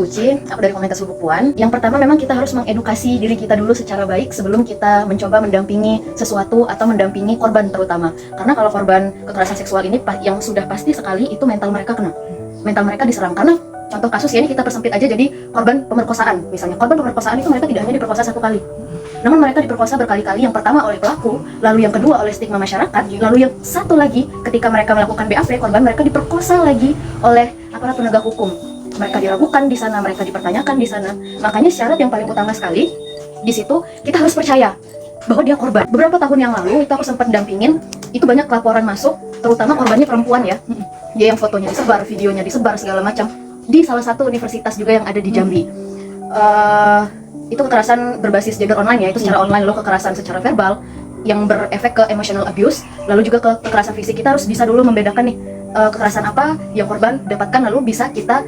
Uci, aku dari komunitas Lubuk Puan. Yang pertama memang kita harus mengedukasi diri kita dulu secara baik sebelum kita mencoba mendampingi sesuatu atau mendampingi korban terutama. Karena kalau korban kekerasan seksual ini yang sudah pasti sekali itu mental mereka kena. Mental mereka diserang karena contoh kasus ya, ini kita persempit aja jadi korban pemerkosaan. Misalnya korban pemerkosaan itu mereka tidak hanya diperkosa satu kali, namun mereka diperkosa berkali-kali. Yang pertama oleh pelaku, lalu yang kedua oleh stigma masyarakat, lalu yang satu lagi ketika mereka melakukan BAP, korban mereka diperkosa lagi oleh aparat penegak hukum. Mereka diragukan di sana, mereka dipertanyakan di sana. Makanya syarat yang paling utama sekali di situ, kita harus percaya bahwa dia korban. Beberapa tahun yang lalu itu aku sempat dampingin, itu banyak laporan masuk, terutama korbannya perempuan ya. Dia yang fotonya disebar, videonya disebar segala macam di salah satu universitas juga yang ada di Jambi. Itu kekerasan berbasis gender online ya, itu secara online, lalu kekerasan secara verbal yang berefek ke emotional abuse, lalu juga ke kekerasan fisik. Kita harus bisa dulu membedakan nih kekerasan apa yang korban dapatkan, lalu bisa kita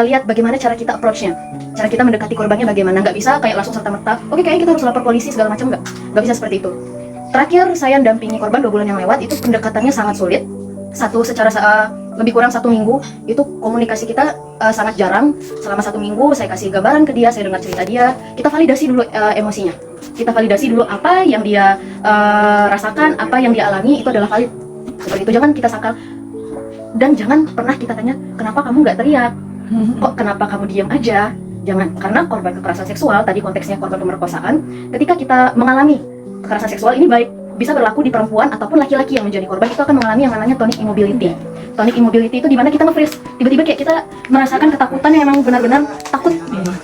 lihat bagaimana cara kita approach-nya, cara kita mendekati korbannya bagaimana. Nggak bisa kayak langsung serta-merta, oke kayaknya kita harus lapor polisi segala macam, nggak bisa seperti itu. Terakhir saya dampingi korban 2 bulan yang lewat, itu pendekatannya sangat sulit. Lebih kurang 1 minggu itu komunikasi kita sangat jarang. Selama 1 minggu saya kasih gambaran ke dia, saya dengar cerita dia, kita validasi dulu emosinya, kita validasi dulu apa yang dia rasakan, apa yang dia alami itu adalah valid. Seperti itu, jangan kita sangkal dan jangan pernah kita tanya kenapa kamu nggak teriak, kok kenapa kamu diam aja. Jangan, karena korban kekerasan seksual tadi konteksnya korban pemerkosaan, ketika kita mengalami kekerasan seksual ini baik bisa berlaku di perempuan ataupun laki-laki yang menjadi korban, itu akan mengalami yang namanya tonic immobility. Tonic immobility itu dimana kita nge-freeze, tiba-tiba kayak kita merasakan ketakutan yang memang benar-benar takut.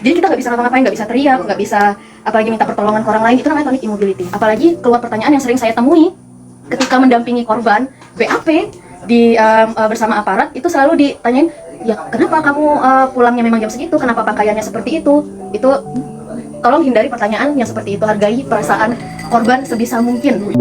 Jadi kita nggak bisa ngapa-ngapain, nggak bisa teriak, nggak bisa apalagi minta pertolongan ke orang lain. Itu namanya tonic immobility. Apalagi keluar pertanyaan yang sering saya temui ketika mendampingi korban BAP bersama aparat, itu selalu ditanyain, ya kenapa kamu pulangnya memang jam segitu, kenapa pakaiannya seperti itu. Itu tolong hindari pertanyaan yang seperti itu, hargai perasaan korban sebisa mungkin.